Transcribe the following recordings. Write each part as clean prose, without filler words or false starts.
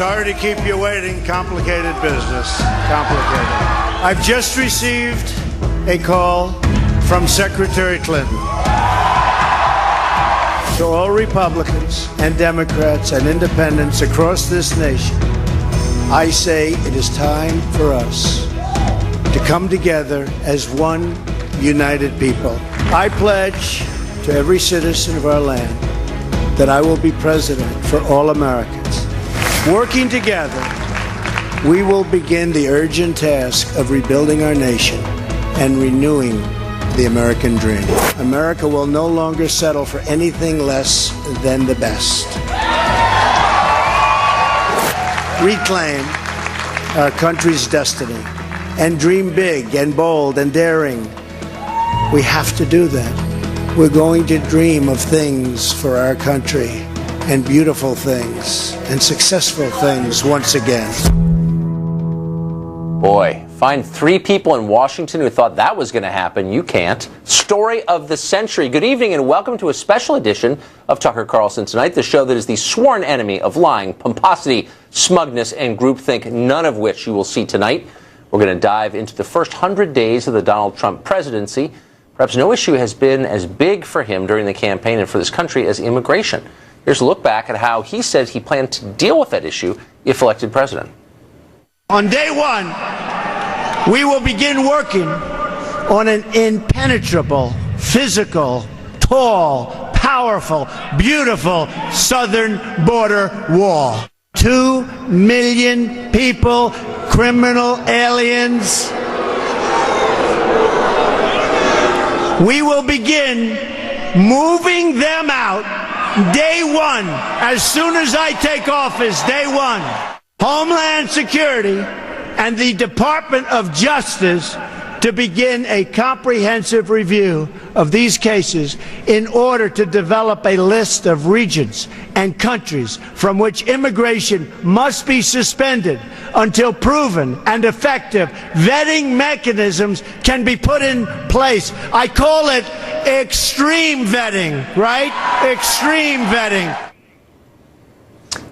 Sorry to keep you waiting. Complicated business. Complicated. I've just received a call from Secretary Clinton. To all Republicans and Democrats and independents across this nation, I say it is time for us to come together as one united people. I pledge to every citizen of our land that I will be president for all Americans. Working together, we will begin the urgent task of rebuilding our nation and renewing the American dream. America will no longer settle for anything less than the best. Reclaim our country's destiny and dream big and bold and daring. We have to do that. We're going to dream of things for our country and beautiful things and successful things once again. Boy, find 3 people in Washington who thought that was going to happen. You can't. Story of the century. Good evening and welcome to a special edition of Tucker Carlson Tonight, the show that is the sworn enemy of lying, pomposity, smugness, and groupthink, none of which you will see tonight. We're going to dive into the first 100 days of the Donald Trump presidency. Perhaps no issue has been as big for him during the campaign and for this country as immigration. Here's a look back at how he says he planned to deal with that issue if elected president. On day one, we will begin working on an impenetrable, physical, tall, powerful, beautiful southern border wall. 2 million people, criminal aliens. We will begin moving them out day one, as soon as I take office, day one. Homeland Security and the Department of Justice to begin a comprehensive review of these cases in order to develop a list of regions and countries from which immigration must be suspended until proven and effective vetting mechanisms can be put in place. I call it extreme vetting, right? Extreme vetting.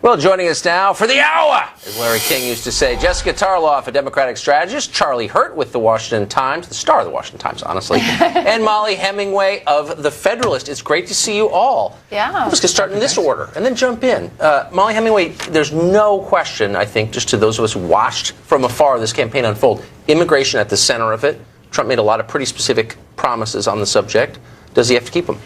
Well, joining us now for the hour, as Larry King used to say, Jessica Tarloff, a Democratic strategist, Charlie Hurt with the Washington Times, the star of the Washington Times, honestly, and Molly Hemingway of The Federalist. It's great to see you all. Yeah. Let's get started in this order and then jump in. Molly Hemingway, there's no question, I think, just to those of us who watched from afar this campaign unfold, immigration at the center of it. Trump made a lot of pretty specific promises on the subject. Does he have to keep them?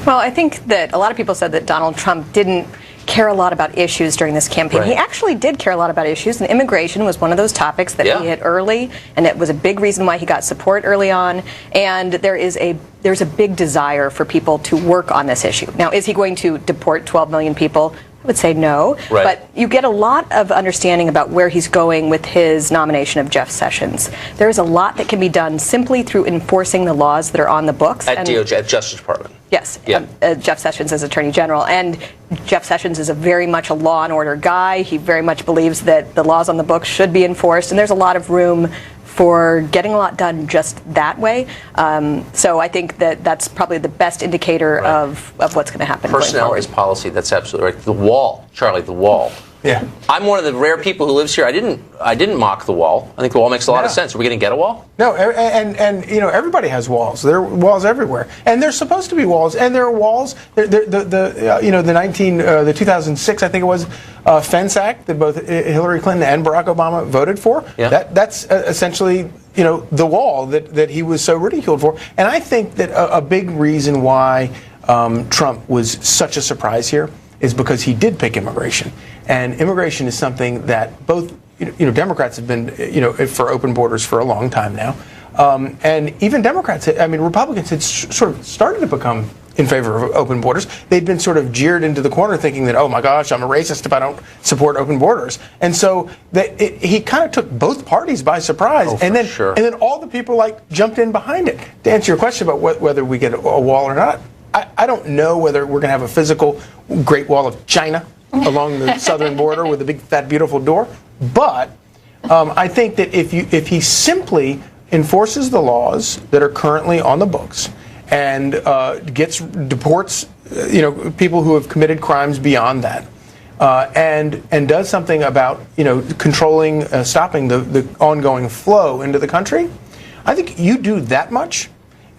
Well, I think that a lot of people said that Donald Trump didn't care a lot about issues during this campaign. Right. He actually did care a lot about issues, and immigration was one of those topics that he hit early, and it was a big reason why he got support early on. And there's a big desire for people to work on this issue. Now, is he going to deport 12 million people? I would say no, but you get a lot of understanding about where he's going with his nomination of Jeff Sessions. There is a lot that can be done simply through enforcing the laws that are on the books. At DOJ, at Justice Department. Yes, Jeff Sessions as Attorney General. And Jeff Sessions is a very much a law and order guy. He very much believes that the laws on the books should be enforced, and there's a lot of room for getting a lot done just that way. So I think that that's probably the best indicator of what's going to happen. Personnel is policy. That's absolutely right. The wall, Charlie, the wall. Yeah. I'm one of the rare people who lives here. I didn't mock the wall. I think the wall makes a lot of sense. Are we going to get a wall? No, and you know, everybody has walls. There are walls everywhere, and there's supposed to be walls, and there are walls. The 2006, I think it was, Fence Act that both Hillary Clinton and Barack Obama voted for. Yeah. That's essentially, you know, the wall that he was so ridiculed for. And I think that a big reason why Trump was such a surprise here is because he did pick immigration. And immigration is something that both, Democrats have been, for open borders for a long time now. And even Democrats, Republicans had sort of started to become in favor of open borders. They'd been sort of jeered into the corner thinking that, oh my gosh, I'm a racist if I don't support open borders. And so he kind of took both parties by surprise. And then all the people jumped in behind it. To answer your question about whether we get a wall or not, I don't know whether we're going to have a physical Great Wall of China along the southern border with a big, fat, beautiful door. But I think that if he simply enforces the laws that are currently on the books and deports people who have committed crimes beyond that, and does something about controlling, stopping the ongoing flow into the country, I think you do that much,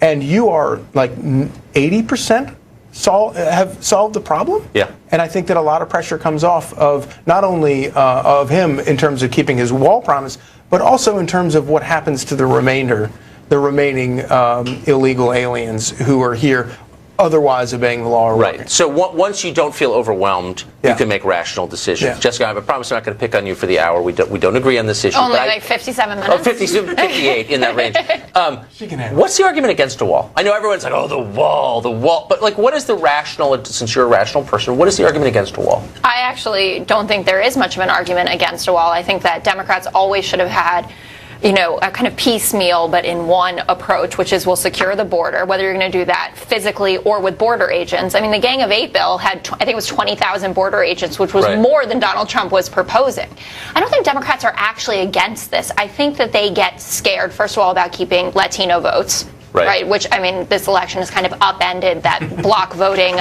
and you are like 80% have solved the problem. Yeah. And I think that a lot of pressure comes off of not only of him in terms of keeping his wall promise, but also in terms of what happens to the remaining illegal aliens who are here otherwise obeying the law or working. Right. So once you don't feel overwhelmed, you can make rational decisions. Yeah. Jessica, I have a promise I'm not going to pick on you for the hour. We don't agree on this issue. Only like 57 minutes. Oh, 58 in that range. She can handle What's the argument against a wall? I know everyone's like, oh, the wall. But like, what is the rational, since you're a rational person, what is the argument against a wall? I actually don't think there is much of an argument against a wall. I think that Democrats always should have had a kind of piecemeal, but in one approach, which is we'll secure the border, whether you're going to do that physically or with border agents. I mean, the Gang of Eight bill had, I think it was 20,000 border agents, which was more than Donald Trump was proposing. I don't think Democrats are actually against this. I think that they get scared, first of all, about keeping Latino votes. Right. Which, I mean, this election has kind of upended that block voting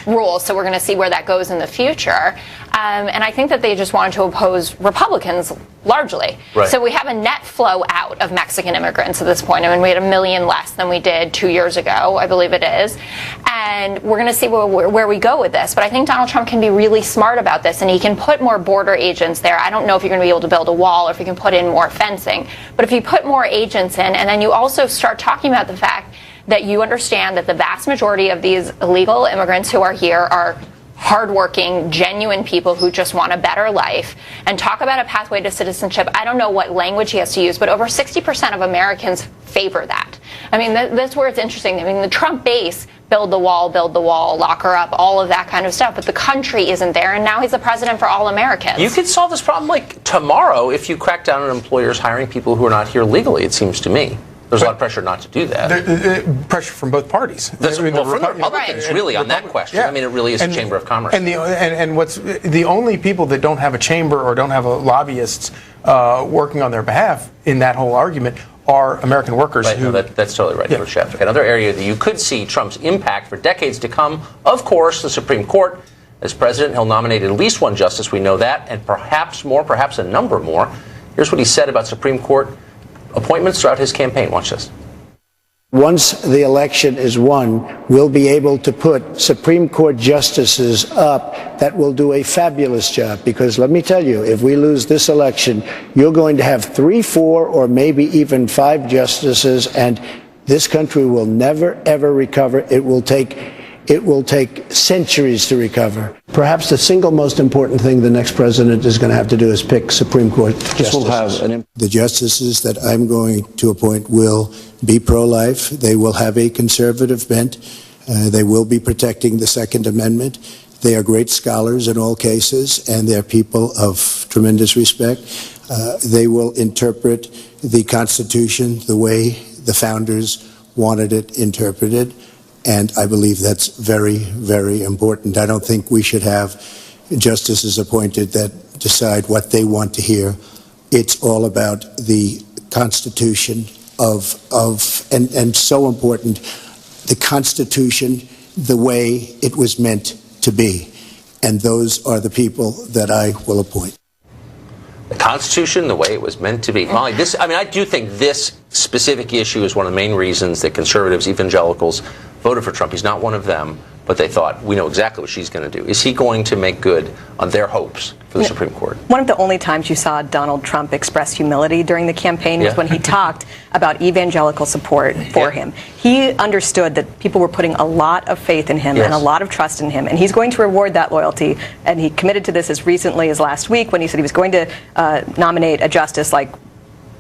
rule, so we're going to see where that goes in the future. And I think that they just wanted to oppose Republicans largely. Right. So we have a net flow out of Mexican immigrants at this point. I mean, we had 1 million less than we did 2 years ago, I believe it is. And we're going to see where we go with this. But I think Donald Trump can be really smart about this, and he can put more border agents there. I don't know if you're going to be able to build a wall or if you can put in more fencing. But if you put more agents in, and then you also start talking about the fact that you understand that the vast majority of these illegal immigrants who are here are hardworking, genuine people who just want a better life, and talk about a pathway to citizenship. I don't know what language he has to use, but over 60% of Americans favor that. I mean, that's where it's interesting. I mean, the Trump base, build the wall, lock her up, all of that kind of stuff, but the country isn't there, and now he's the president for all Americans. You could solve this problem like tomorrow if you crack down on employers hiring people who are not here legally, it seems to me. There's a lot of pressure not to do that. Pressure from both parties. From the Republicans, really, on that question. Yeah. I mean, it really is a chamber of commerce. And what's the only people that don't have a chamber or don't have lobbyists working on their behalf in that whole argument are American workers. Right, that's totally right, Coach Sheffick. Another area that you could see Trump's impact for decades to come, of course, the Supreme Court. As president, he'll nominate at least one justice, we know that, and perhaps more, perhaps a number more. Here's what he said about Supreme Court appointments throughout his campaign. Watch this. Once the election is won, we'll be able to put Supreme Court justices up that will do a fabulous job. Because let me tell you, if we lose this election, you're going to have 3, 4, or maybe even 5 justices, and this country will never, ever recover. It will take centuries to recover. Perhaps the single most important thing the next president is going to have to do is pick Supreme Court justices. The justices that I'm going to appoint will be pro-life. They will have a conservative bent. They will be protecting the Second Amendment. They are great scholars in all cases, and they're people of tremendous respect. They will interpret the Constitution the way the founders wanted it interpreted. And I believe that's very, very important. I don't think we should have justices appointed that decide what they want to hear. It's all about the Constitution and so important, the Constitution, the way it was meant to be. And those are the people that I will appoint. The Constitution, the way it was meant to be. Molly, I do think this specific issue is one of the main reasons that conservatives, evangelicals, voted for Trump. He's not one of them, but they thought, we know exactly what she's going to do. Is he going to make good on their hopes for the Supreme Court? One of the only times you saw Donald Trump express humility during the campaign was when he talked about evangelical support for him. He understood that people were putting a lot of faith in him and a lot of trust in him, and he's going to reward that loyalty. And he committed to this as recently as last week when he said he was going to nominate a justice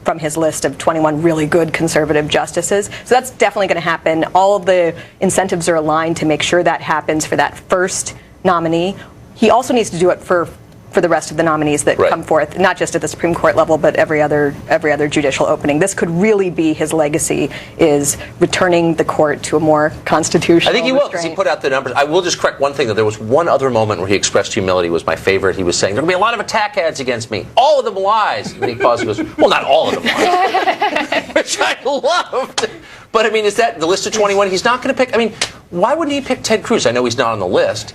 from his list of 21 really good conservative justices. So that's definitely going to happen. All of the incentives are aligned to make sure that happens for that first nominee. He also needs to do it for the rest of the nominees that come forth, not just at the Supreme Court level, but every other judicial opening. This could really be his legacy, is returning the court to a more constitutional I think he will, because restraint. he put out the numbers. I will just correct one thing, though. There was one other moment where he expressed humility, was my favorite. He was saying, there will be a lot of attack ads against me. All of them lies. And then he paused and goes, well, not all of them lies. Which I loved. But, I mean, is that the list of 21 he's not going to pick? I mean, why wouldn't he pick Ted Cruz? I know he's not on the list.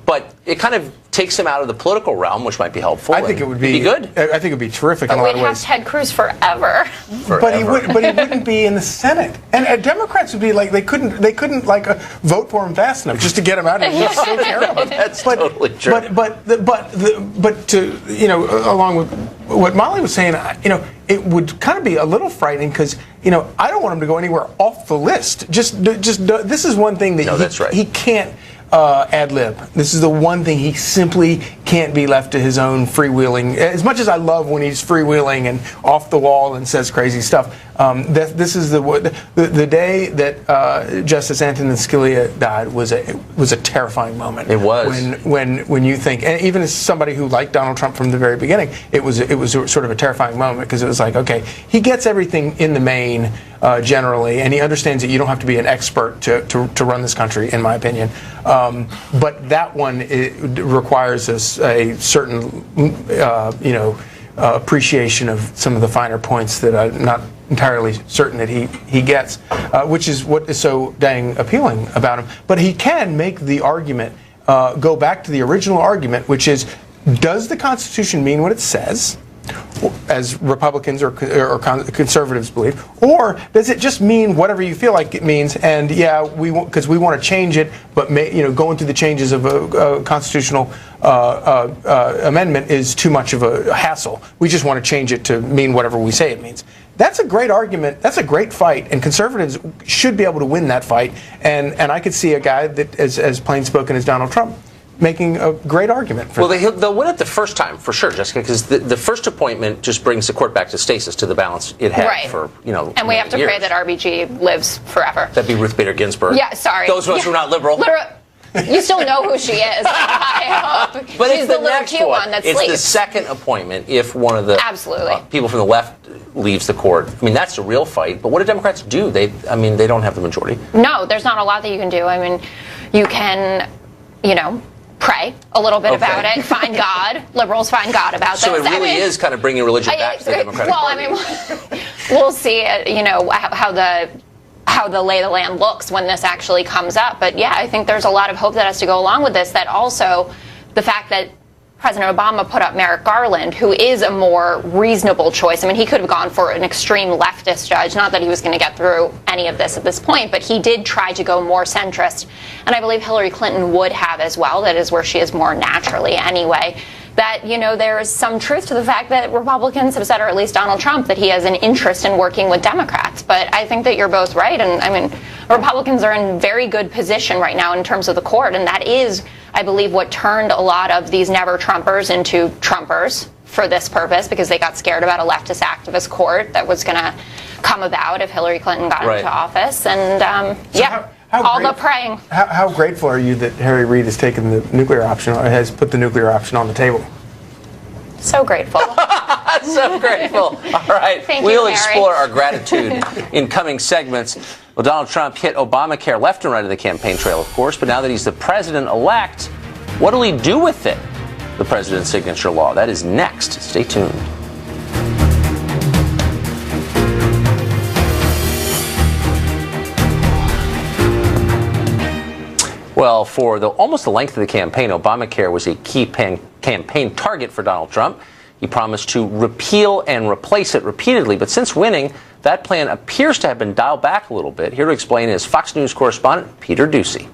But it kind of takes him out of the political realm, which might be helpful. I think it would be good. I think it would be terrific in a lot We'd of have ways. Ted Cruz forever. But he wouldn't be in the Senate. And Democrats would be like they couldn't vote for him fast enough just to get him out of here. He's so terrible. That's totally true. But to along with what Molly was saying, it would kind of be a little frightening because I don't want him to go anywhere off the list. Just this is one thing that he can't ad lib. This is the one thing he simply can't be left to his own freewheeling. As much as I love when he's freewheeling and off the wall and says crazy stuff, this is the day that Justice Antonin Scalia died was a terrifying moment. It was when you think, and even as somebody who liked Donald Trump from the very beginning, it was sort of a terrifying moment because it was like, okay, he gets everything in the main generally, and he understands that you don't have to be an expert to run this country, in my opinion. But that one requires a certain appreciation of some of the finer points that I'm not entirely certain that he gets, which is what is so dang appealing about him. But he can make the argument, go back to the original argument, which is, does the Constitution mean what it says, as Republicans or conservatives believe, or does it just mean whatever you feel like it means? And because we want to change it, but going through the changes of a constitutional amendment is too much of a hassle. We just want to change it to mean whatever we say it means. That's a great argument. That's a great fight, and conservatives should be able to win that fight. And I could see a guy that as plain spoken as Donald Trump making a great argument for that. They'll win it the first time, for sure, Jessica, because the first appointment just brings the court back to stasis, to the balance it had for, And we have to pray that RBG lives forever. That'd be Ruth Bader Ginsburg. Yeah, sorry. Those of us who are not liberal. You still know who she is. I hope. But she's the little cute one that sleeps. It's the second appointment if one of the people from the left leaves the court. I mean, that's a real fight. But what do Democrats do? They don't have the majority. No, there's not a lot that you can do. I mean, you can, pray a little bit about it, find God. Liberals find God about this. So it really is kind of bringing religion back to the Democratic Party. We'll see, how the lay of the land looks when this actually comes up. But yeah, I think there's a lot of hope that has to go along with this. That also, the fact that President Obama put up Merrick Garland, who is a more reasonable choice. I mean, he could have gone for an extreme leftist judge. Not that he was going to get through any of this at this point, but he did try to go more centrist. And I believe Hillary Clinton would have as well. That is where she is more naturally anyway. That, there is some truth to the fact that Republicans have said, or at least Donald Trump, that he has an interest in working with Democrats. But I think that you're both right. And I mean, Republicans are in very good position right now in terms of the court. And that is, I believe, what turned a lot of these never-Trumpers into Trumpers for this purpose, because they got scared about a leftist activist court that was going to come about if Hillary Clinton got into office. And the praying. How grateful are you that Harry Reid has taken the nuclear option, or has put the nuclear option on the table? So grateful. So grateful. All right. We'll explore our gratitude in coming segments. Well, Donald Trump hit Obamacare left and right of the campaign trail, of course, but now that he's the president-elect, what will he do with it? The president's signature law. That is next. Stay tuned. Well, for almost the length of the campaign, Obamacare was a key campaign target for Donald Trump. He promised to repeal and replace it repeatedly, but since winning, that plan appears to have been dialed back a little bit. Here to explain is Fox News correspondent Peter Ducey.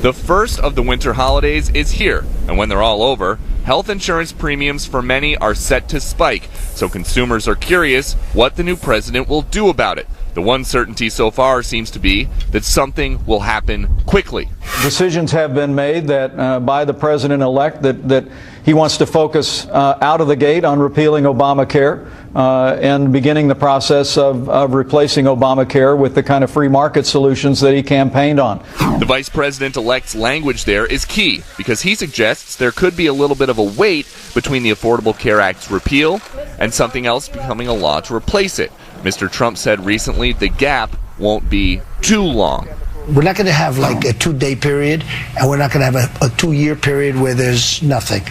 The first of the winter holidays is here, and when they're all over, health insurance premiums for many are set to spike, so consumers are curious what the new president will do about it. The one certainty so far seems to be that something will happen quickly. Decisions have been made that by the president-elect that he wants to focus out of the gate on repealing Obamacare and beginning the process of replacing Obamacare with the kind of free market solutions that he campaigned on. The vice president-elect's language there is key because he suggests there could be a little bit of a wait between the Affordable Care Act's repeal and something else becoming a law to replace it. Mr. Trump said recently the gap won't be too long. We're not going to have like a 2-day period, and we're not going to have a 2-year period where there's nothing.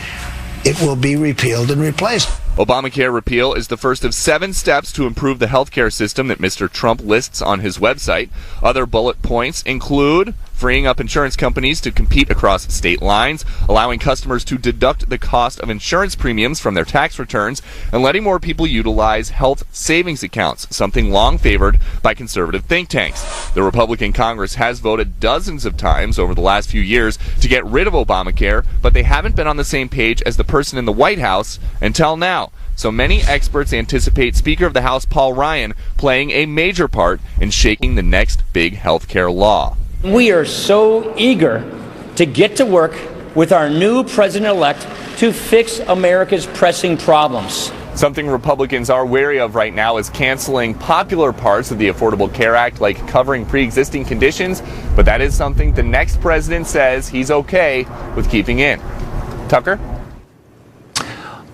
It will be repealed and replaced. Obamacare repeal is the first of 7 steps to improve the healthcare system that Mr. Trump lists on his website. Other bullet points include freeing up insurance companies to compete across state lines, allowing customers to deduct the cost of insurance premiums from their tax returns, and letting more people utilize health savings accounts, something long favored by conservative think tanks. The Republican Congress has voted dozens of times over the last few years to get rid of Obamacare, but they haven't been on the same page as the person in the White House until now. So many experts anticipate Speaker of the House Paul Ryan playing a major part in shaping the next big health care law. We are so eager to get to work with our new president-elect to fix America's pressing problems. Something Republicans are wary of right now is canceling popular parts of the Affordable Care Act, like covering pre-existing conditions, but that is something the next president says he's okay with keeping in. Tucker?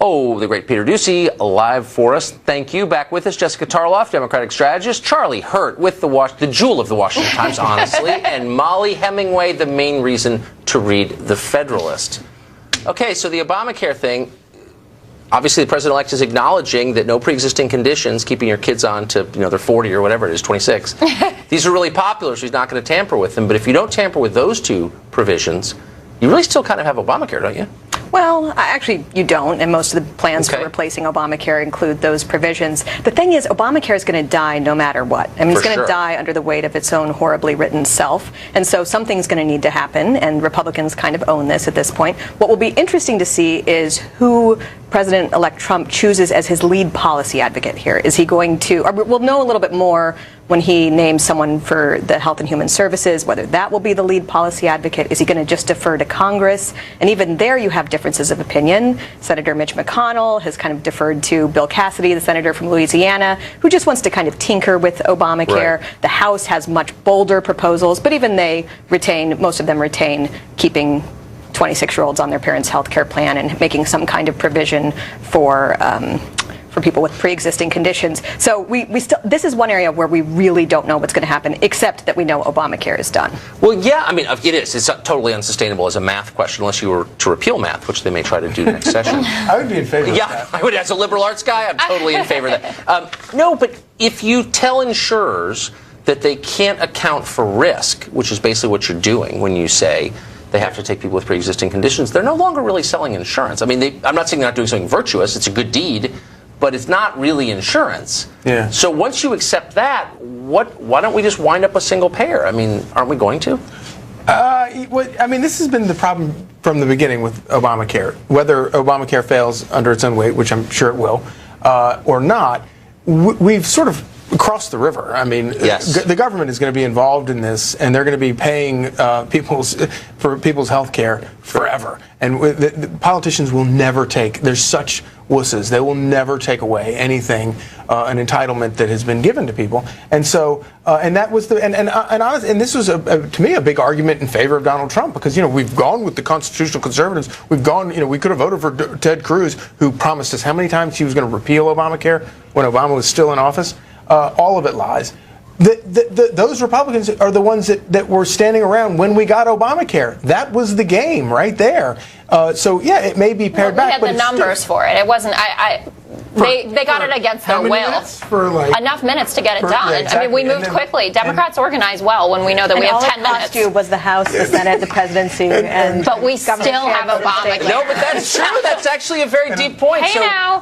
Oh, the great Peter Ducey, live for us. Thank you. Back with us, Jessica Tarloff, Democratic strategist, Charlie Hurt with the jewel of the Washington Times, honestly, and Molly Hemingway, the main reason to read The Federalist. Okay, so the Obamacare thing, obviously the president-elect is acknowledging that no pre-existing conditions, keeping your kids on to, they're 40 or whatever it is, 26. These are really popular, so he's not going to tamper with them. But if you don't tamper with those two provisions, you really still kind of have Obamacare, don't you? Well, actually, you don't, and most of the plans for replacing Obamacare include those provisions. The thing is, Obamacare is going to die no matter what. I mean, it's going to die under the weight of its own horribly written self, and so something's going to need to happen, and Republicans kind of own this at this point. What will be interesting to see is who President-elect Trump chooses as his lead policy advocate here. Is he going to, or we'll know a little bit more when he names someone for the Health and Human Services, whether that will be the lead policy advocate. Is he going to just defer to Congress? And even there you have differences of opinion. Senator Mitch McConnell has kind of deferred to Bill Cassidy, the senator from Louisiana, who just wants to kind of tinker with Obamacare. Right. The House has much bolder proposals, but even most of them retain keeping 26-year-olds on their parents' health care plan and making some kind of provision for people with pre-existing conditions. So this is one area where we really don't know what's going to happen, except that we know Obamacare is done. Well, yeah, I mean, it is. It's totally unsustainable as a math question, unless you were to repeal math, which they may try to do next session. I would be in favor of that. Yeah, I would. As a liberal arts guy, I'm totally in favor of that. No, but if you tell insurers that they can't account for risk, which is basically what you're doing when you say they have to take people with pre-existing conditions, they're no longer really selling insurance. I mean, I'm not saying they're not doing something virtuous. It's a good deed, but it's not really insurance. Yeah. So once you accept that, why don't we just wind up a single payer? I mean, aren't we going to? I mean, this has been the problem from the beginning with Obamacare. Whether Obamacare fails under its own weight, which I'm sure it will, or not, we've sort of crossed the river. I mean, the government is going to be involved in this, and they're going to be paying for people's health care forever. And the politicians will never take. There's such wusses. They will never take away anything, an entitlement that has been given to people. And so, and that was and this was to me a big argument in favor of Donald Trump, because we've gone with the constitutional conservatives. We've gone. We could have voted for Ted Cruz, who promised us how many times he was going to repeal Obamacare when Obama was still in office. All of it lies. Those Republicans are the ones that were standing around when we got Obamacare. That was the game right there. So yeah, it may be pared back. We had the numbers for it. It wasn't. They got it against their will. Enough minutes to get it done. Yeah, exactly. I mean, we moved quickly. Democrats organize well when we know that we have 10 minutes. All it cost you was the House, the Senate, the presidency, but we still have Obamacare. No, but that's true. That's actually a very deep point. Hey, so now.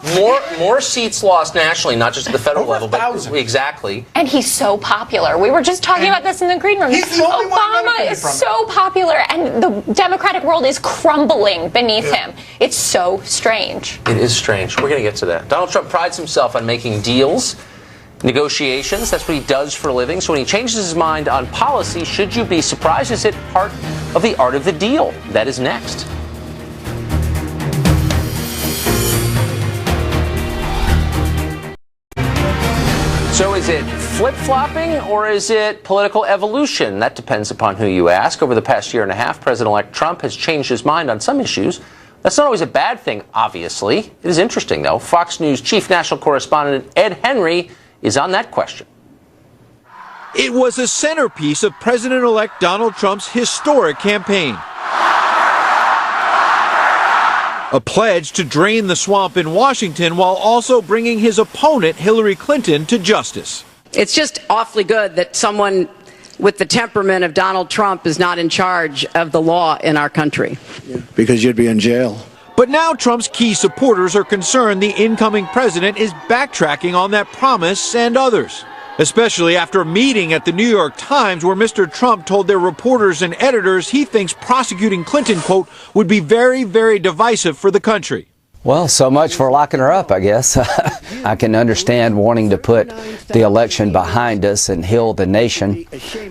more seats lost nationally, not just at the federal level, but exactly. And he's so popular. We were just talking about this in the green room. He's the only Obama is so popular, and the Democratic world is crumbling beneath him. It's so strange. It is strange. We're going to get to that. Donald Trump prides himself on making deals, negotiations. That's what he does for a living. So when he changes his mind on policy, should you be surprised? Is it part of the art of the deal? That is next. So is it flip-flopping or is it political evolution? That depends upon who you ask. Over the past year and a half, President-elect Trump has changed his mind on some issues. That's not always a bad thing, obviously. It is interesting, though. Fox News chief national correspondent Ed Henry is on that question. It was a centerpiece of President-elect Donald Trump's historic campaign. A pledge to drain the swamp in Washington while also bringing his opponent, Hillary Clinton, to justice. It's just awfully good that someone with the temperament of Donald Trump is not in charge of the law in our country. Because you'd be in jail. But now Trump's key supporters are concerned the incoming president is backtracking on that promise and others, especially after a meeting at the New York Times where Mr. Trump told their reporters and editors he thinks prosecuting Clinton, quote, would be very, very divisive for the country. Well, so much for locking her up, I guess. I can understand wanting to put the election behind us and heal the nation,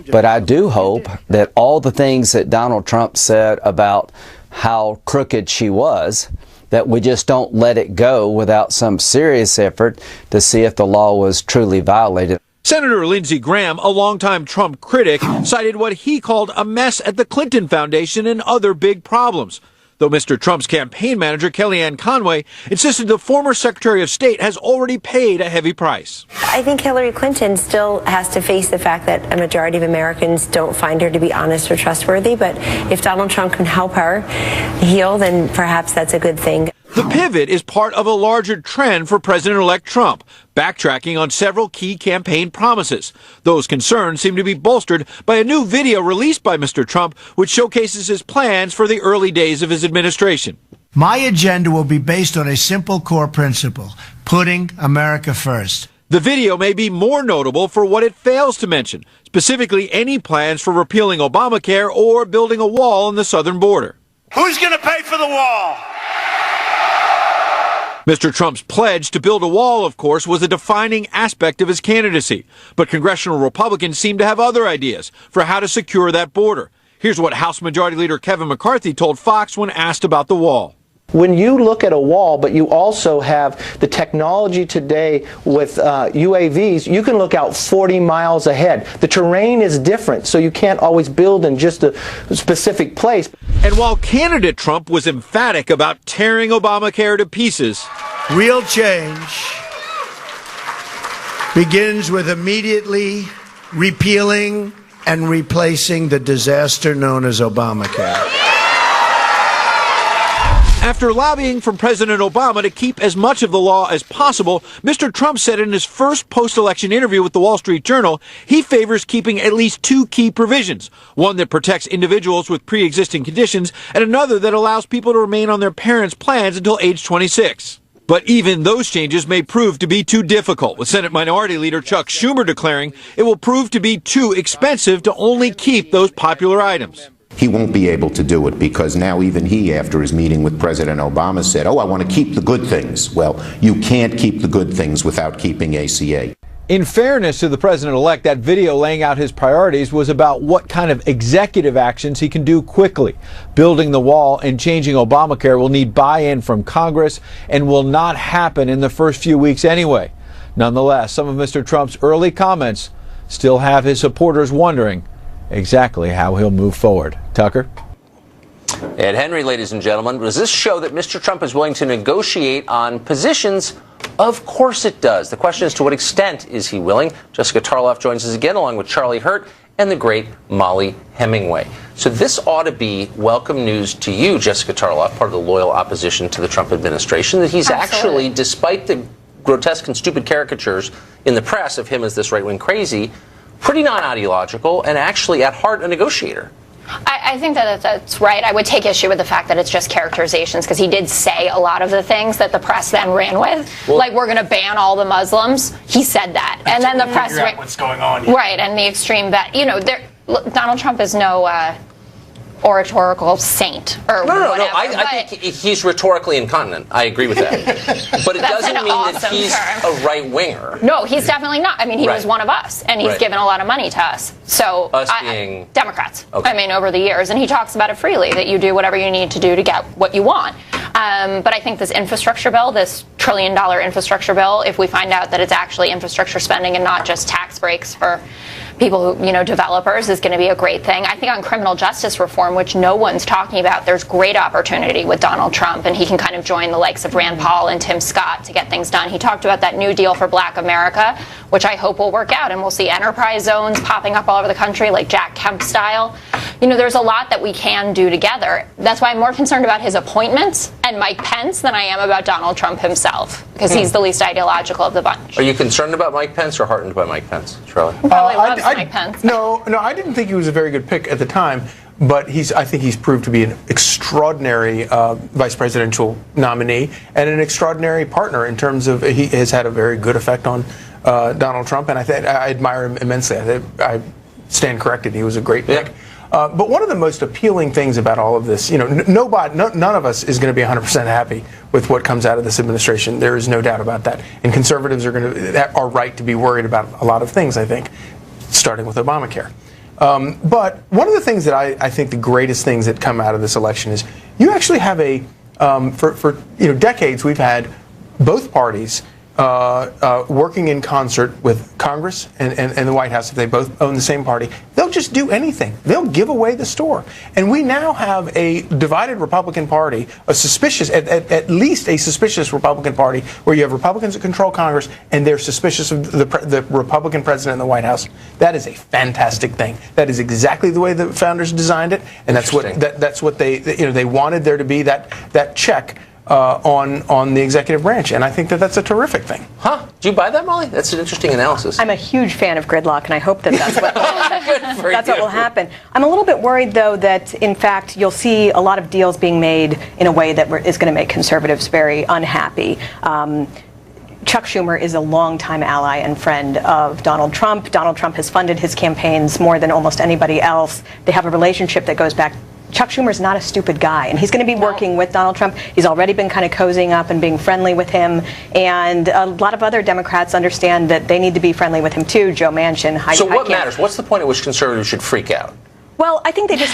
but I do hope that all the things that Donald Trump said about how crooked she was, that we just don't let it go without some serious effort to see if the law was truly violated. Senator Lindsey Graham, a longtime Trump critic, cited what he called a mess at the Clinton Foundation and other big problems. Though Mr. Trump's campaign manager, Kellyanne Conway, insisted the former Secretary of State has already paid a heavy price. I think Hillary Clinton still has to face the fact that a majority of Americans don't find her to be honest or trustworthy. But if Donald Trump can help her heal, then perhaps that's a good thing. The pivot is part of a larger trend for President-elect Trump, backtracking on several key campaign promises. Those concerns seem to be bolstered by a new video released by Mr. Trump, which showcases his plans for the early days of his administration. My agenda will be based on a simple core principle: putting America first. The video may be more notable for what it fails to mention, specifically any plans for repealing Obamacare or building a wall on the southern border. Who's going to pay for the wall? Mr. Trump's pledge to build a wall, of course, was a defining aspect of his candidacy. But congressional Republicans seem to have other ideas for how to secure that border. Here's what House Majority Leader Kevin McCarthy told Fox when asked about the wall. When you look at a wall, but you also have the technology today with UAVs, you can look out 40 miles ahead. The terrain is different, so you can't always build in just a specific place. And while candidate Trump was emphatic about tearing Obamacare to pieces, real change begins with immediately repealing and replacing the disaster known as Obamacare. After lobbying from President Obama to keep as much of the law as possible, Mr. Trump said in his first post-election interview with the Wall Street Journal he favors keeping at least two key provisions, one that protects individuals with pre-existing conditions and another that allows people to remain on their parents' plans until age 26. But even those changes may prove to be too difficult, with Senate Minority Leader Chuck Schumer declaring it will prove to be too expensive to only keep those popular items. He won't be able to do it because now even he, after his meeting with President Obama, said, I want to keep the good things. Well, you can't keep the good things without keeping ACA. In fairness to the president-elect, that video laying out his priorities was about what kind of executive actions he can do quickly. Building the wall and changing Obamacare will need buy-in from Congress and will not happen in the first few weeks anyway. Nonetheless, some of Mr. Trump's early comments still have his supporters wondering exactly how he'll move forward. Tucker? Ed Henry, ladies and gentlemen, does this show that Mr. Trump is willing to negotiate on positions? Of course it does. The question is, to what extent is he willing? Jessica Tarloff joins us again, along with Charlie Hurt and the great Molly Hemingway. So this ought to be welcome news to you, Jessica Tarloff, part of the loyal opposition to the Trump administration, that he's actually, despite the grotesque and stupid caricatures in the press of him as this right-wing crazy, pretty non-ideological and actually at heart a negotiator. I think that that's right. I would take issue with the fact that it's just characterizations, because he did say a lot of the things that the press then ran with. Well, like, we're going to ban all the Muslims. He said that. And then the press... Figure out what's going on here. Right, and the extreme bet. You know, Donald Trump is no oratorical saint or whatever. No. I think he's rhetorically incontinent. I agree with that. But it doesn't mean that he's a right-winger. No, he's definitely not. I mean, he was one of us, and he's given a lot of money to us. So, us being Democrats. Okay. I mean, over the years. And he talks about it freely, that you do whatever you need to do to get what you want. But I think this infrastructure bill, this $1 trillion infrastructure bill, if we find out that it's actually infrastructure spending and not just tax breaks for people who, developers, is going to be a great thing. I think on criminal justice reform, which no one's talking about, there's great opportunity with Donald Trump, and he can kind of join the likes of Rand Paul and Tim Scott to get things done. He talked about that New Deal for Black America, which I hope will work out, and we'll see enterprise zones popping up all over the country, like Jack Kemp style. there's a lot that we can do together. That's why I'm more concerned about his appointments and Mike Pence than I am about Donald Trump himself, because he's the least ideological of the bunch. Are you concerned about Mike Pence or heartened by Mike Pence, Charlie? Probably loves Mike Pence. No, I didn't think he was a very good pick at the time, but I think he's proved to be an extraordinary vice presidential nominee and an extraordinary partner in terms of he has had a very good effect on Donald Trump, and I admire him immensely. I stand corrected. He was a great pick. Yeah. But one of the most appealing things about all of this, none of us is going to be 100% happy with what comes out of this administration. There is no doubt about that. And conservatives are right to be worried about a lot of things, I think, starting with Obamacare. But one of the things that I think the greatest things that come out of this election is you actually have for decades we've had both parties working in concert with Congress and the White House. If they both own the same party, they'll just do anything. They'll give away the store. And we now have a divided Republican Party, at least a suspicious Republican Party, where you have Republicans that control Congress and they're suspicious of the Republican president in the White House. That is a fantastic thing. That is exactly the way the founders designed it, and that's what they wanted there to be, that check on the executive branch, and I think that's a terrific thing. Huh? Do you buy that, Molly? That's an interesting analysis. I'm a huge fan of gridlock, and I hope that's what will happen. I'm a little bit worried, though, that in fact you'll see a lot of deals being made in a way that is going to make conservatives very unhappy. Chuck Schumer is a longtime ally and friend of Donald Trump. Donald Trump has funded his campaigns more than almost anybody else. They have a relationship that goes back. Chuck Schumer's not a stupid guy, and he's going to be working with Donald Trump. He's already been kind of cozying up and being friendly with him, and a lot of other Democrats understand that they need to be friendly with him too. Joe Manchin, So what matters? What's the point at which conservatives should freak out? Well, I think they just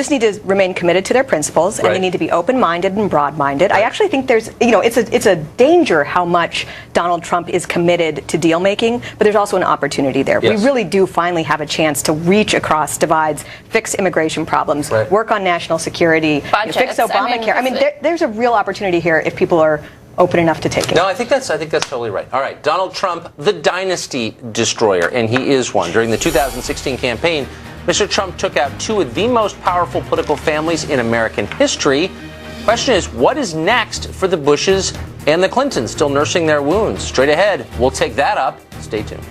need to remain committed to their principles, and they need to be open-minded and broad-minded. I actually think there's, it's a danger how much Donald Trump is committed to deal-making, but there's also an opportunity there. Yes. We really do finally have a chance to reach across divides, fix immigration problems, work on national security, fix Obamacare. There's a real opportunity here if people are open enough to take it. No, I think that's totally right. All right, Donald Trump, the dynasty destroyer, and he is one. During the 2016 campaign, Mr. Trump took out two of the most powerful political families in American history. Question is, what is next for the Bushes and the Clintons, still nursing their wounds? Straight ahead, we'll take that up. Stay tuned.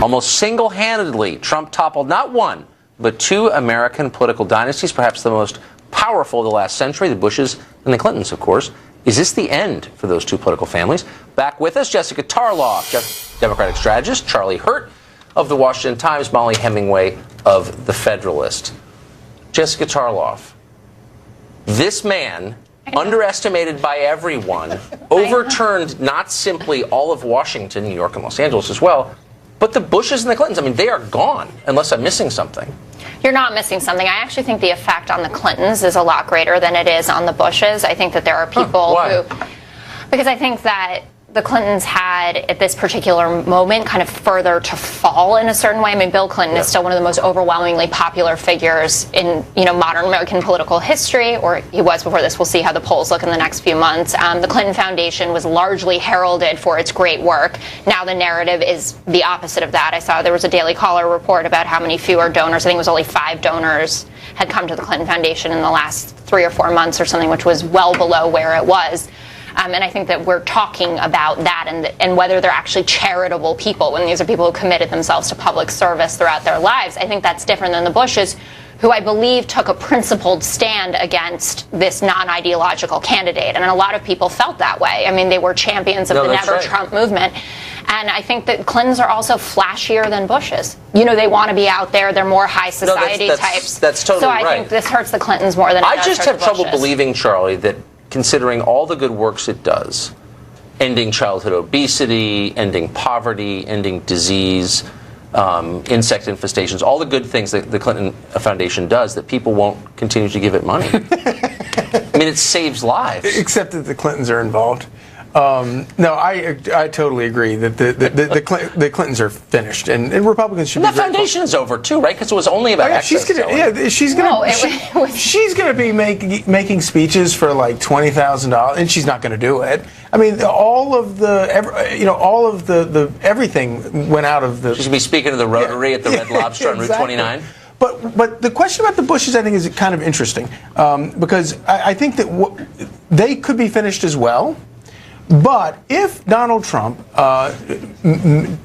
Almost single-handedly, Trump toppled not one, but two American political dynasties, perhaps the most powerful of the last century, the Bushes and the Clintons, of course. Is this the end for those two political families? Back with us, Jessica Tarloff, Democratic strategist, Charlie Hurt of the Washington Times, Molly Hemingway of the Federalist. Jessica Tarloff, this man, underestimated by everyone, overturned not simply all of Washington, New York and Los Angeles as well, but the Bushes and the Clintons. I mean, they are gone, unless I'm missing something. You're not missing something. I actually think the effect on the Clintons is a lot greater than it is on the Bushes. I think that there are people who... Because I think that the Clintons had, at this particular moment, kind of further to fall in a certain way. I mean, Bill Clinton is still one of the most overwhelmingly popular figures in, modern American political history, or he was before this. We'll see how the polls look in the next few months. The Clinton Foundation was largely heralded for its great work. Now the narrative is the opposite of that. I saw there was a Daily Caller report about how many fewer donors, I think it was only 5 donors, had come to the Clinton Foundation in the last 3 or 4 months or something, which was well below where it was. And I think that we're talking about that and whether they're actually charitable people, when these are people who committed themselves to public service throughout their lives. I think that's different than the Bushes, who I believe took a principled stand against this non-ideological candidate. And a lot of people felt that way. I mean, they were champions of the Never Trump movement. And I think that Clintons are also flashier than Bushes. They want to be out there. They're more high society types. That's totally right. So I think this hurts the Clintons more than it does I just hurt have the trouble Bushes. believing, Charlie, that considering all the good works it does, ending childhood obesity, ending poverty, ending disease, insect infestations, all the good things that the Clinton Foundation does, that people won't continue to give it money. I mean, it saves lives. Except that the Clintons are involved. No, I totally agree that the Clintons are finished, and Republicans should. And be the foundation is over too, right? Because it was only about she's gonna be making speeches for like $20,000, and she's not gonna do it. I mean, all of the everything went out of the. She's gonna be speaking to the Rotary at the Red Lobster on Route 29. But the question about the Bushes, I think, is kind of interesting because I think that they could be finished as well. But if Donald Trump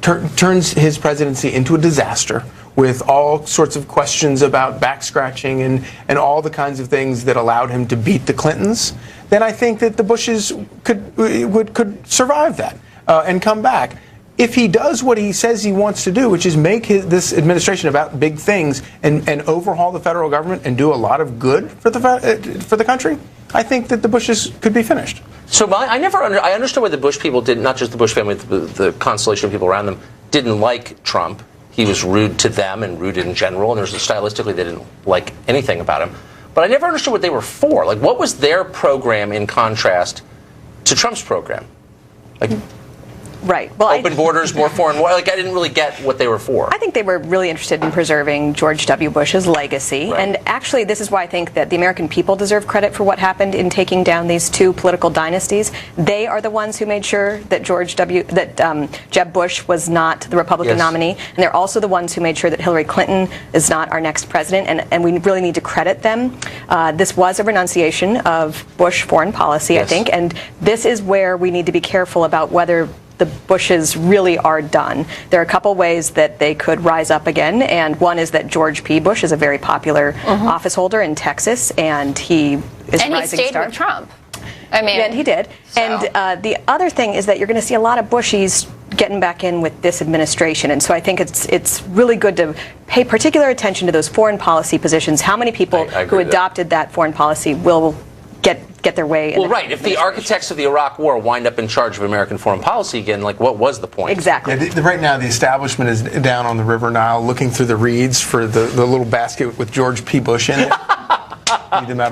turns his presidency into a disaster with all sorts of questions about back scratching and all the kinds of things that allowed him to beat the Clintons, then I think that the Bushes could survive that and come back. If he does what he says he wants to do, which is make this administration about big things and overhaul the federal government and do a lot of good for the country, I think that the Bushes could be finished. So I understood why the Bush people did, not just the Bush family, the constellation of people around them, didn't like Trump. He was rude to them and rude in general, and stylistically they didn't like anything about him. But I never understood what they were for. Like, what was their program in contrast to Trump's program? Like, right. Well, open borders, more foreign war. Like, I didn't really get what they were for. I think they were really interested in preserving George W. Bush's legacy. Right. And actually, this is why I think that the American people deserve credit for what happened in taking down these two political dynasties. They are the ones who made sure that Jeb Bush was not the Republican nominee. And they're also the ones who made sure that Hillary Clinton is not our next president. And we really need to credit them. This was a renunciation of Bush foreign policy, I think. And this is where we need to be careful about whether the Bushes really are done. There are a couple ways that they could rise up again, and one is that George P. Bush is a very popular office holder in Texas, and he is a rising star. And he stayed with Trump. I mean, and he did. So. And the other thing is that you're going to see a lot of Bushies getting back in with this administration, and so I think it's really good to pay particular attention to those foreign policy positions. How many people who adopted that foreign policy will get their way in? Well, right. If the architects of the Iraq War wind up in charge of American foreign policy again, like, what was the point? Exactly. Yeah, right now, the establishment is down on the River Nile looking through the reeds for the little basket with George P. Bush in it.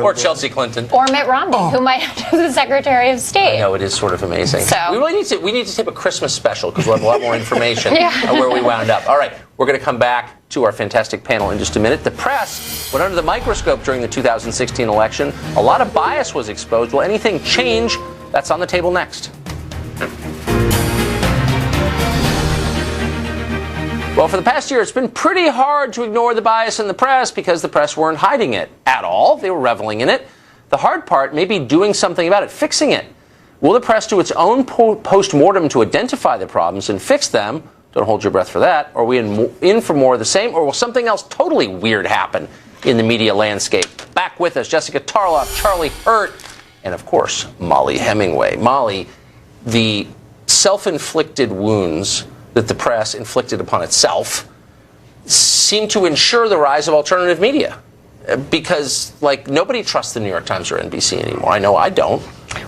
Or Chelsea Clinton. Or Mitt Romney, who might have to be the Secretary of State. I know, it is sort of amazing. So. We need to tape a Christmas special because we'll have a lot more information on where we wound up. All right, we're going to come back to our fantastic panel in just a minute. The press went under the microscope during the 2016 election. A lot of bias was exposed. Will anything change? That's on the table next. Well, for the past year, it's been pretty hard to ignore the bias in the press because the press weren't hiding it at all. They were reveling in it. The hard part may be doing something about it, fixing it. Will the press do its own post-mortem to identify the problems and fix them? Don't hold your breath for that. Are we in for more of the same, or will something else totally weird happen in the media landscape? Back with us, Jessica Tarloff, Charlie Hurt, and of course, Molly Hemingway. Molly, the self-inflicted wounds that the press inflicted upon itself seem to ensure the rise of alternative media. Because, like, nobody trusts the New York Times or NBC anymore. I know I don't.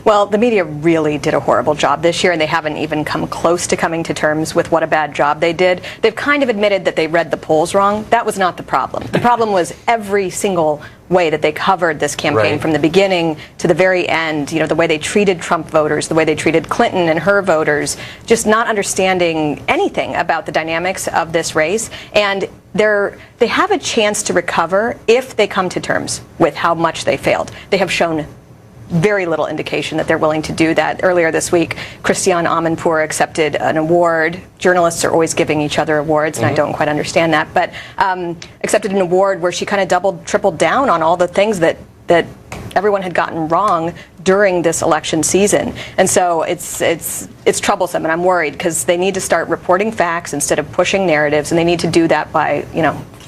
Well, the media really did a horrible job this year, and they haven't even come close to coming to terms with what a bad job they did. They've kind of admitted that they read the polls wrong. That was not the problem. The problem was every single way that they covered this campaign from the beginning to the very end. You know, the way they treated Trump voters, the way they treated Clinton and her voters, just not understanding anything about the dynamics of this race. And they have a chance to recover if they come to terms with how much they failed. They have shown very little indication that they're willing to do that. Earlier this week, Christiane Amanpour accepted an award. Journalists are always giving each other awards, and I don't quite understand that, but accepted an award where she kind of tripled down on all the things that everyone had gotten wrong during this election season. And so it's troublesome, and I'm worried because they need to start reporting facts instead of pushing narratives, and they need to do that by,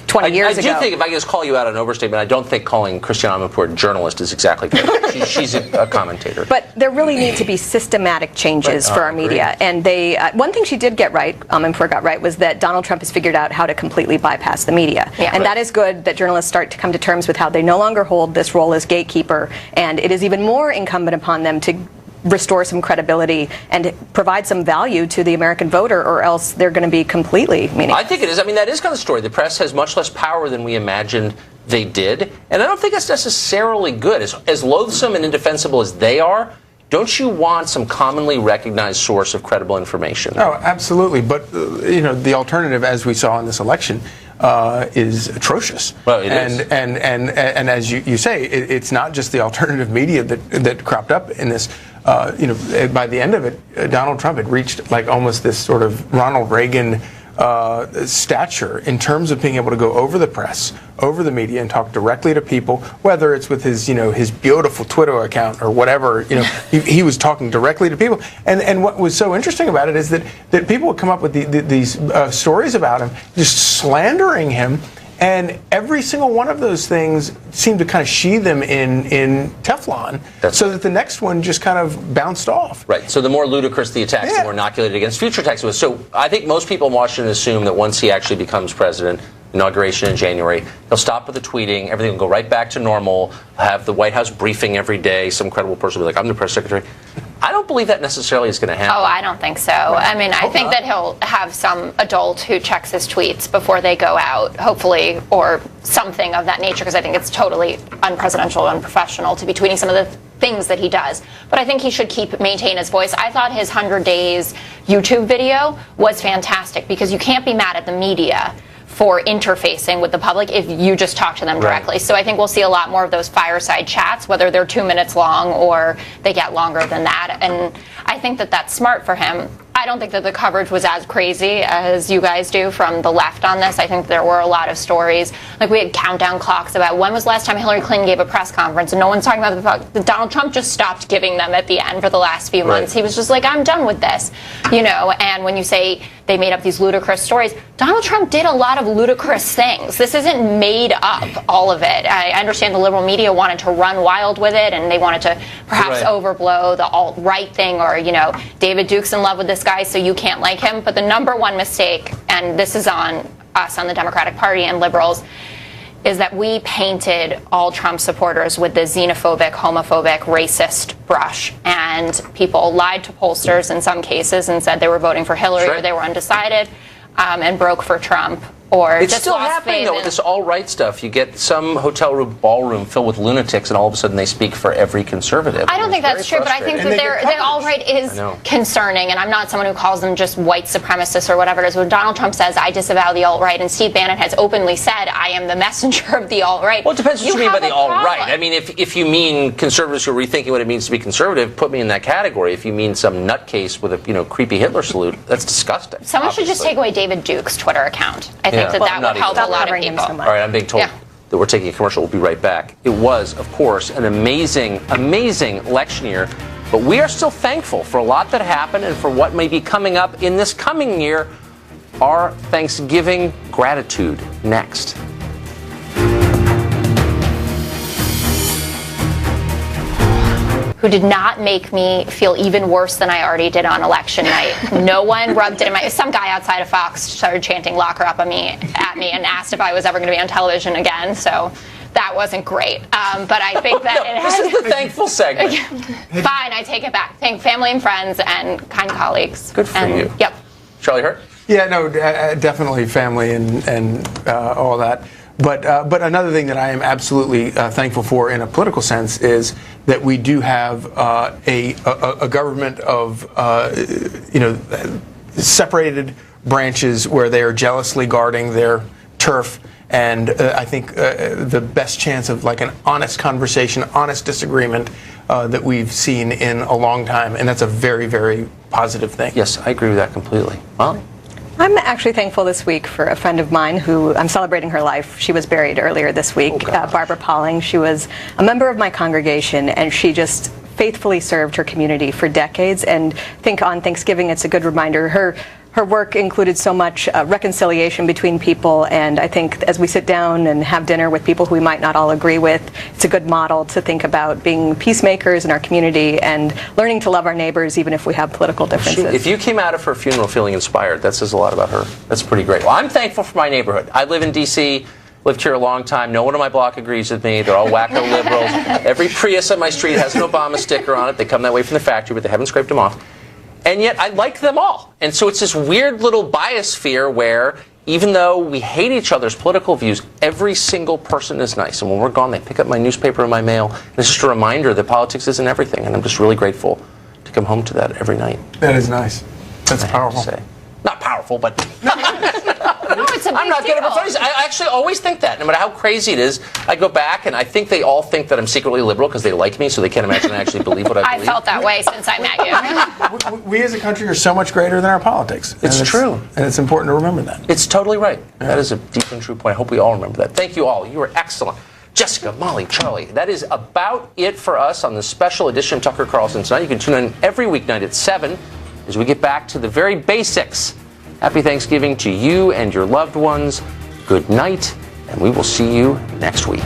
20 years ago. I do think, if I can just call you out on overstatement, I don't think calling Christiane Amanpour a journalist is exactly correct. She's a commentator. But there really need to be systematic changes for our media. And one thing she did get right, Amanpour got right, was that Donald Trump has figured out how to completely bypass the media. Yeah. And that is good that journalists start to come to terms with how they no longer hold this role as gatekeeper. And it is even more incumbent upon them to restore some credibility and provide some value to the American voter, or else they're going to be completely meaningless. I think it is. I mean, that is kind of the story. The press has much less power than we imagined they did, and I don't think that's necessarily good. As loathsome and indefensible as they are, Don't you want some commonly recognized source of credible information? Oh, absolutely. But, the alternative, as we saw in this election, is atrocious. Well, it is. And as you say, it's not just the alternative media that cropped up in this. By the end of it, Donald Trump had reached like almost this sort of Ronald Reagan stature in terms of being able to go over the press, over the media, and talk directly to people, whether it's with his, his beautiful Twitter account or whatever. He was talking directly to people. And what was so interesting about it is that people would come up with these stories about him, just slandering him. And every single one of those things seemed to kind of sheathe them in Teflon, so that the next one just kind of bounced off. Right. So the more ludicrous the attacks, the more inoculated against future attacks. So I think most people in Washington assume that once he actually becomes president, inauguration in January, he'll stop with the tweeting, everything will go right back to normal, have the White House briefing every day, some credible person will be like, I'm the press secretary. I don't believe that necessarily is going to happen. Oh, I don't think so. I mean, I think that he'll have some adult who checks his tweets before they go out, hopefully, or something of that nature, because I think it's totally unpresidential, unprofessional to be tweeting some of the things that he does. But I think he should maintain his voice. I thought his 100 Days YouTube video was fantastic, because you can't be mad at the media for interfacing with the public if you just talk to them directly. Right. So I think we'll see a lot more of those fireside chats, whether they're 2 minutes long or they get longer than that. And I think that that's smart for him. I don't think that the coverage was as crazy as you guys do from the left on this. I think there were a lot of stories. Like, we had countdown clocks about when was the last time Hillary Clinton gave a press conference, and no one's talking about the fact that Donald Trump just stopped giving them at the end for the last few months. He was just like, I'm done with this, and when you say they made up these ludicrous stories, Donald Trump did a lot of ludicrous things. This isn't made up, all of it. I understand the liberal media wanted to run wild with it, and they wanted to perhaps overblow the alt-right thing, or, David Duke's in love with this guy, so you can't like him. But the number one mistake, and this is on us, on the Democratic Party and liberals, is that we painted all Trump supporters with the xenophobic, homophobic, racist brush. And people lied to pollsters in some cases and said they were voting for Hillary or they were undecided, and broke for Trump. Or it's still happening, though, with this all-right stuff. You get some hotel room, ballroom filled with lunatics, and all of a sudden they speak for every conservative. I don't think that's true, but I think that the all-right is concerning, and I'm not someone who calls them just white supremacists or whatever it is. When Donald Trump says, I disavow the alt-right, and Steve Bannon has openly said, I am the messenger of the alt-right. Well, it depends what you mean by the alt-right. I mean, if you mean conservatives who are rethinking what it means to be conservative, put me in that category. If you mean some nutcase with a creepy Hitler salute, that's disgusting. Someone should just take away David Duke's Twitter account. I think that would help a lot of people. All right, I'm being told that we're taking a commercial. We'll be right back. It was, of course, an amazing, amazing election year, but we are still thankful for a lot that happened and for what may be coming up in this coming year. Our Thanksgiving gratitude next. Who did not make me feel even worse than I already did on election night. No one rubbed it in my... Some guy outside of Fox started chanting "lock her up" at me and asked if I was ever going to be on television again, so that wasn't great. But I think that this is the thankful segment. Fine, I take it back. Thank family and friends and kind colleagues. Good for you. Yep. Charlie Hurt? Yeah, no, definitely family and all that. But another thing that I am absolutely thankful for in a political sense is that we do have a government of separated branches where they are jealously guarding their turf. And I think the best chance of like an honest conversation, honest disagreement that we've seen in a long time. And that's a very, very positive thing. Yes, I agree with that completely. Molly? I'm actually thankful this week for a friend of mine who I'm celebrating her life. She was buried earlier this week, Barbara Pauling. She was a member of my congregation, and she just faithfully served her community for decades. And I think on Thanksgiving, it's a good reminder. Her work included so much reconciliation between people, and I think as we sit down and have dinner with people who we might not all agree with, it's a good model to think about being peacemakers in our community and learning to love our neighbors even if we have political differences. If you came out of her funeral feeling inspired, that says a lot about her. That's pretty great. Well, I'm thankful for my neighborhood. I live in D.C., lived here a long time. No one on my block agrees with me. They're all wacko liberals. Every Prius on my street has an Obama sticker on it. They come that way from the factory, but they haven't scraped them off. And yet I like them all. And so it's this weird little biosphere where even though we hate each other's political views, every single person is nice. And when we're gone, they pick up my newspaper and my mail. And it's just a reminder that politics isn't everything. And I'm just really grateful to come home to that every night. That is nice. That's powerful. Not powerful, but No, it's a big I'm not deal. getting funny. I actually always think that, no matter how crazy it is. I go back, and I think they all think that I'm secretly liberal because they like me, so they can't imagine I actually believe what I believe. I felt that way since I met you. We as a country are so much greater than our politics. It's true. And it's important to remember that. It's totally right. That is a deep and true point. I hope we all remember that. Thank you all. You were excellent. Jessica, Molly, Charlie, that is about it for us on the special edition of Tucker Carlson Tonight. You can tune in every weeknight at 7 as we get back to the very basics. Happy Thanksgiving to you and your loved ones. Good night, and we will see you next week.